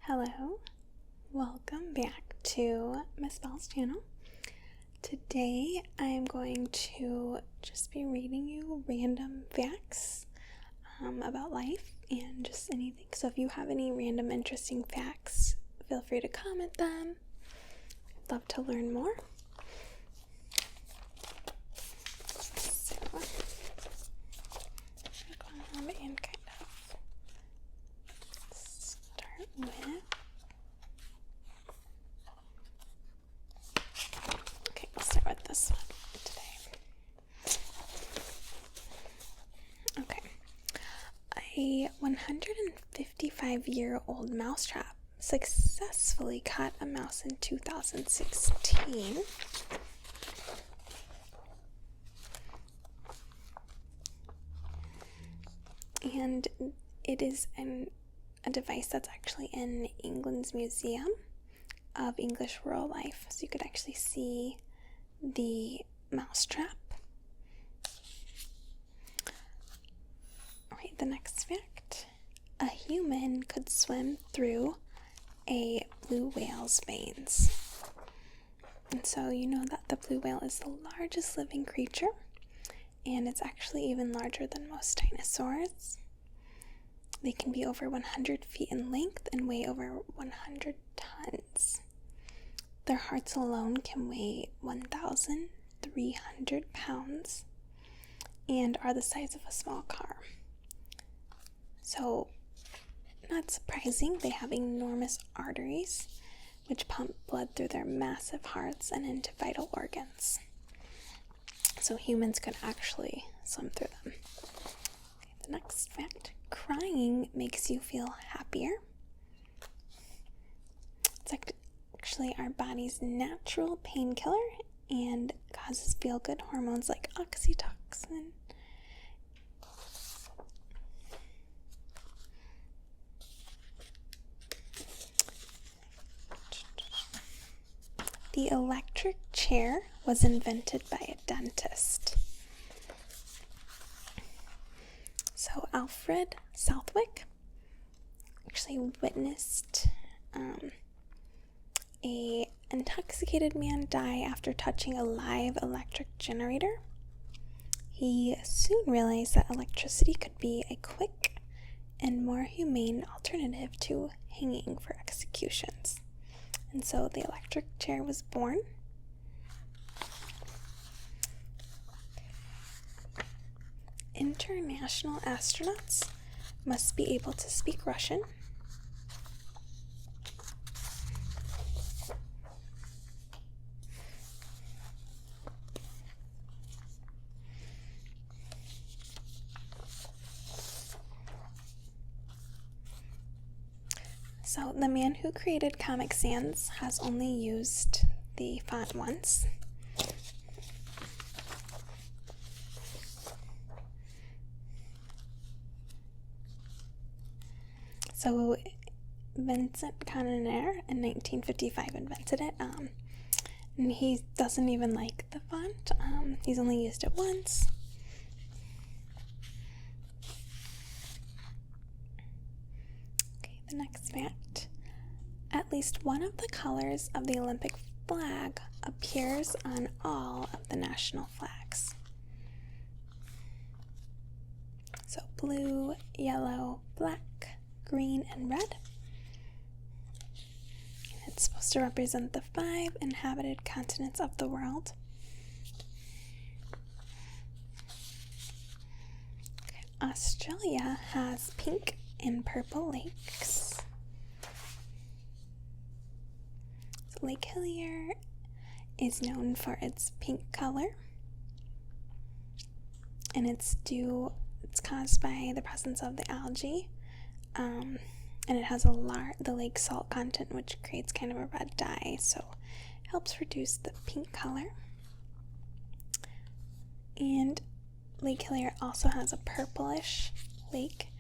Hello, welcome back to Miss Bell's channel. Today I'm going to just be reading you random facts about life and just anything. So if you have any random interesting facts, feel free to comment them. I'd love to learn more. So I'm going to go and kind of start with this one today. Okay. A 155-year-old mousetrap successfully caught a mouse in 2016. And it is a device that's actually in England's Museum of English Rural Life. So you could actually see the mousetrap. Alright, the next fact. A human could swim through a blue whale's veins. And so you know that the blue whale is the largest living creature, and it's actually even larger than most dinosaurs. They can be over 100 feet in length and weigh over 100 tons. Their hearts alone can weigh 1,300 pounds and are the size of a small car. So, not surprising, they have enormous arteries which pump blood through their massive hearts and into vital organs. So humans could actually swim through them. Okay, the next fact. Crying makes you feel happier. It's actually our body's natural painkiller and causes feel-good hormones like oxytocin. The electric chair was invented by a dentist. So Alfred Southwick actually witnessed a intoxicated man die after touching a live electric generator. He soon realized that electricity could be a quick and more humane alternative to hanging for executions. And so the electric chair was born. International astronauts must be able to speak Russian. So the man who created Comic Sans has only used the font once. So Vincent Canonaire in 1955 invented it, and he doesn't even like the font. He's only used it once. Okay, the next fact. At least one of the colors of the Olympic flag appears on all of the national flags. So blue, yellow, black, green, and red. And it's supposed to represent the 5 inhabited continents of the world. Okay. Australia has pink and purple lakes. So Lake Hillier is known for its pink color, and it's caused by the presence of the algae. And it has the lake salt content, which creates kind of a red dye, so it helps reduce the pink color. And Lake Hillier also has a purplish lake,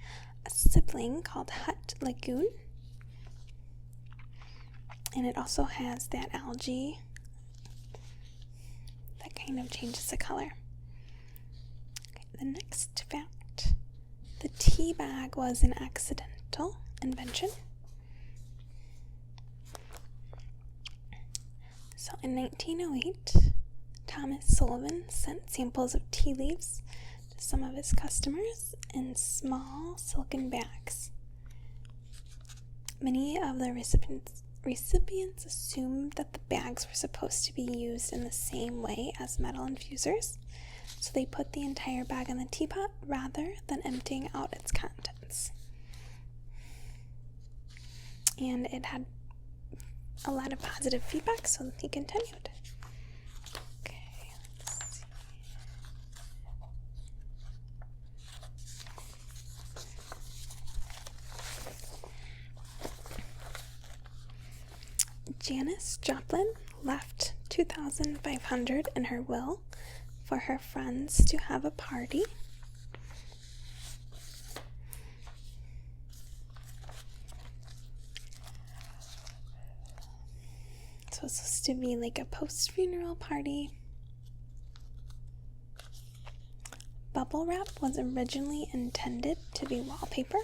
a sibling called Hutt Lagoon, and it also has that algae that kind of changes the color. Okay, the next fact. The tea bag was an accidental invention. So in 1908, Thomas Sullivan sent samples of tea leaves to some of his customers in small silken bags. Many of the recipients assumed that the bags were supposed to be used in the same way as metal infusers, so they put the entire bag in the teapot rather than emptying out its contents. And it had a lot of positive feedback, so he continued. Okay, let's see. Janis Joplin left $2,500 in her will for her friends to have a party. So it's supposed to be like a post-funeral party. Bubble wrap was originally intended to be wallpaper.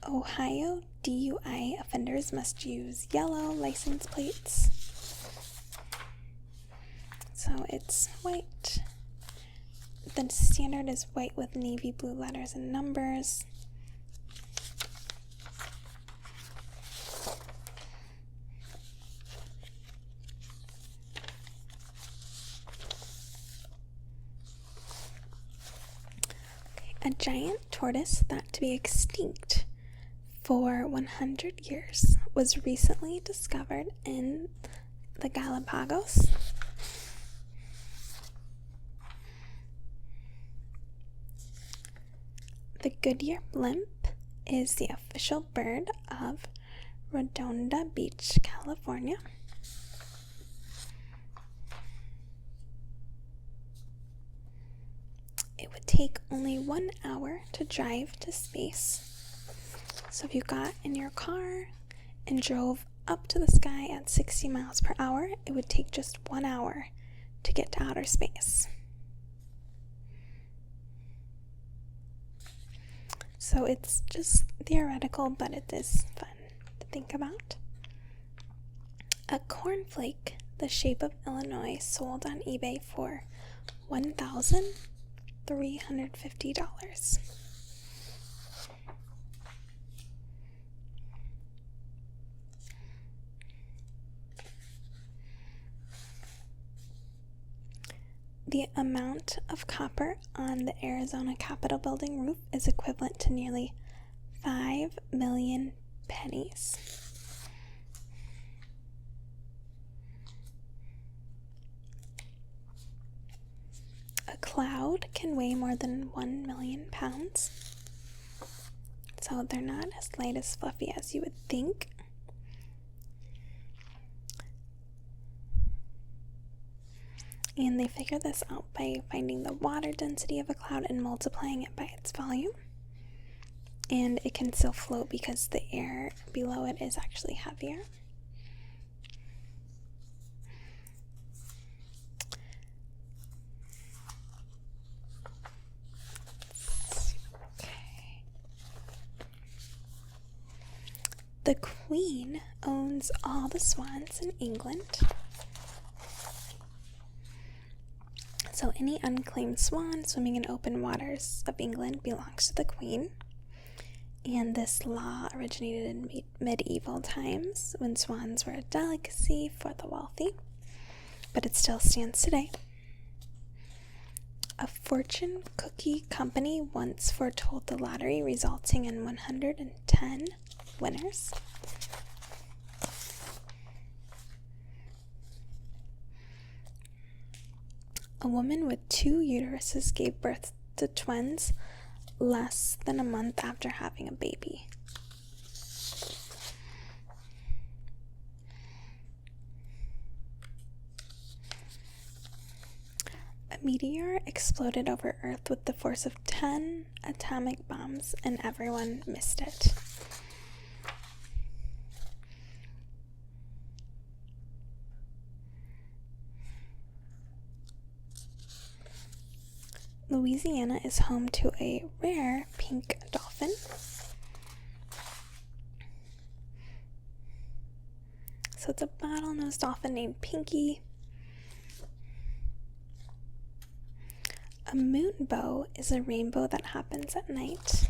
Ohio DUI offenders must use yellow license plates. So it's white. The standard is white with navy blue letters and numbers. A giant tortoise thought to be extinct for 100 years was recently discovered in the Galapagos. The Goodyear blimp is the official bird of Redondo Beach, California. It would take only 1 hour to drive to space. So if you got in your car and drove up to the sky at 60 miles per hour, it would take just 1 hour to get to outer space. So it's just theoretical, but it is fun to think about. A cornflake the shape of Illinois sold on eBay for $1,350. The amount of copper on the Arizona Capitol building roof is equivalent to nearly 5 million pennies. A cloud can weigh more than 1 million pounds. So they're not as light as fluffy as you would think. And they figure this out by finding the water density of a cloud and multiplying it by its volume. And it can still float because the air below it is actually heavier. Okay. The Queen owns all the swans in England. So any unclaimed swan swimming in open waters of England belongs to the Queen. And this law originated in medieval times when swans were a delicacy for the wealthy, but it still stands today. A fortune cookie company once foretold the lottery, resulting in 110 winners. A woman with 2 uteruses gave birth to twins less than a month after having a baby. A meteor exploded over Earth with the force of 10 atomic bombs, and everyone missed it. Louisiana is home to a rare pink dolphin. So it's a bottlenose dolphin named Pinky. A moonbow is a rainbow that happens at night.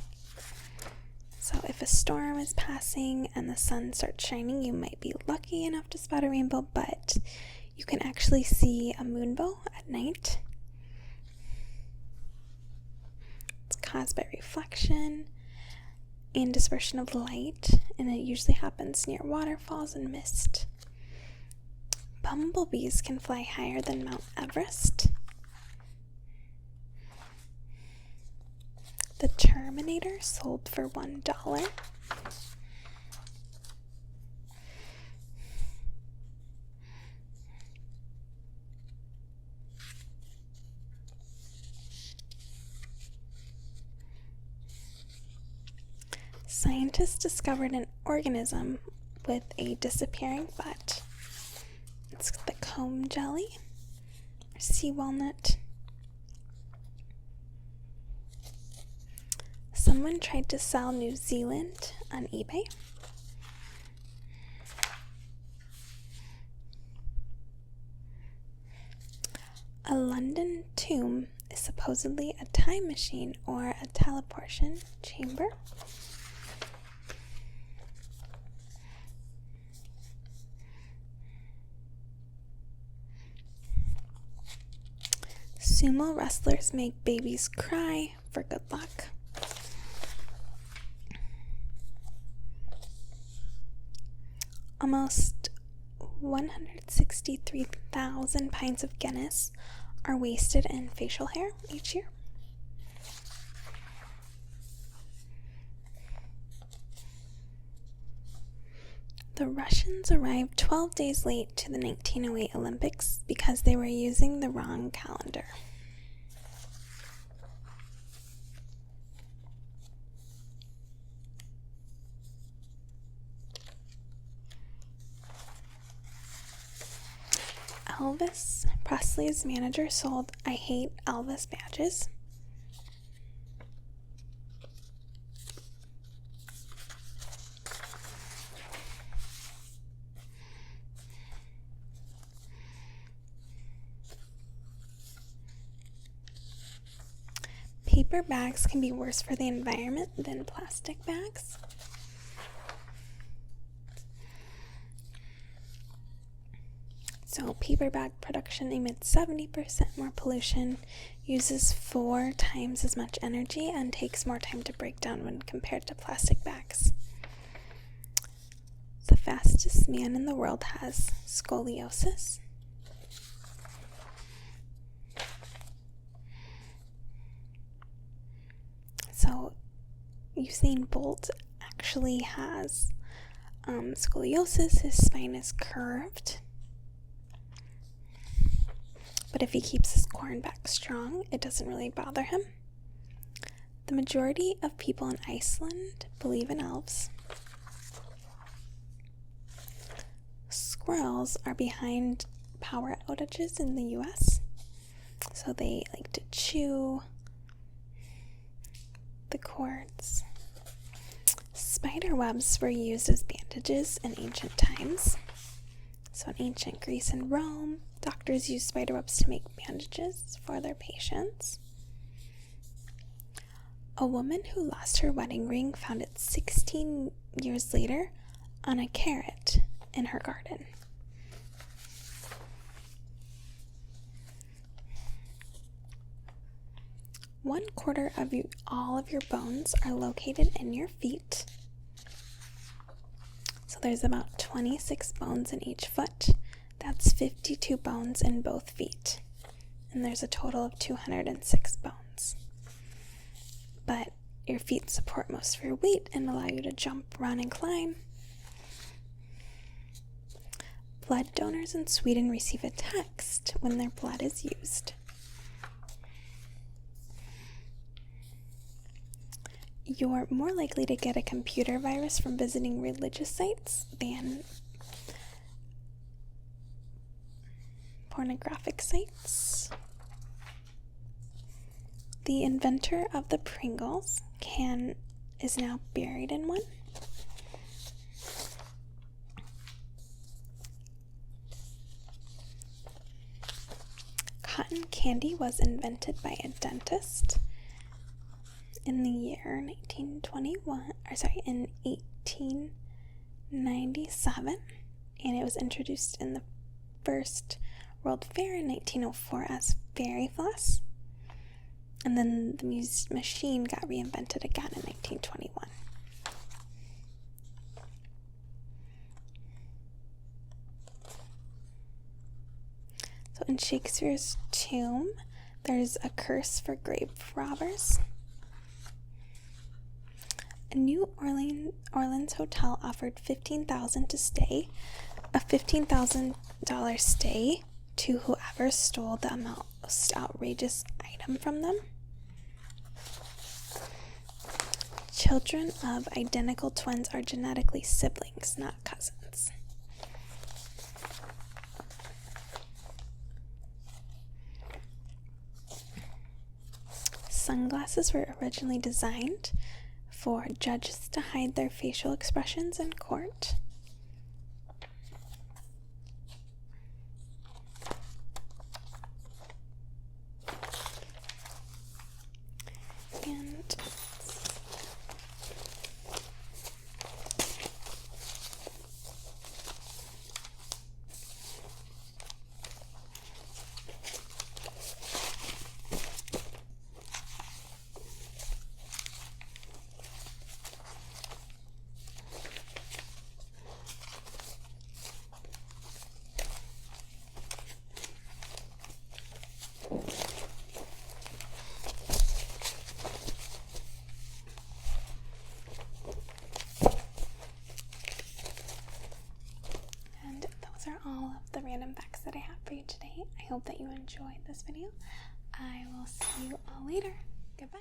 So if a storm is passing and the sun starts shining, you might be lucky enough to spot a rainbow, but you can actually see a moonbow at night. It's caused by reflection and dispersion of light, and it usually happens near waterfalls and mist. Bumblebees can fly higher than Mount Everest. The Terminator sold for $1. Scientists discovered an organism with a disappearing butt. It's the comb jelly, or sea walnut. Someone tried to sell New Zealand on eBay. A London tomb is supposedly a time machine or a teleportation chamber. Sumo wrestlers make babies cry for good luck. Almost 163,000 pints of Guinness are wasted in facial hair each year. The Russians arrived 12 days late to the 1908 Olympics because they were using the wrong calendar. Elvis Presley's manager sold I Hate Elvis badges. Paper bags can be worse for the environment than plastic bags. So paper bag production emits 70% more pollution, uses 4 times as much energy, and takes more time to break down when compared to plastic bags. The fastest man in the world has scoliosis. So Usain Bolt actually has scoliosis. His spine is curved. But if he keeps his core and back strong, it doesn't really bother him. The majority of people in Iceland believe in elves. Squirrels are behind power outages in the US, so they like to chew the cords. Spider webs were used as bandages in ancient times. So in ancient Greece and Rome, doctors used spider webs to make bandages for their patients. A woman who lost her wedding ring found it 16 years later on a carrot in her garden. One quarter of all of your bones are located in your feet. So there's about 26 bones in each foot. That's 52 bones in both feet. And there's a total of 206 bones. But your feet support most of your weight and allow you to jump, run, and climb. Blood donors in Sweden receive a text when their blood is used. You're more likely to get a computer virus from visiting religious sites than pornographic sites. The inventor of the Pringles can is now buried in one. candy was invented by a dentist in the year 1897, and it was introduced in the first World Fair in 1904 as fairy floss, and then the machine got reinvented again in 1921. So in Shakespeare's tomb, there's a curse for grave robbers. A New Orleans hotel offered $15,000 to stay, a $15,000 stay to whoever stole the most outrageous item from them. Children of identical twins are genetically siblings, not cousins. Sunglasses were originally designed for judges to hide their facial expressions in court. And those are all of the random facts that I have for you today. I hope that you enjoyed this video. I will see you all later. Goodbye.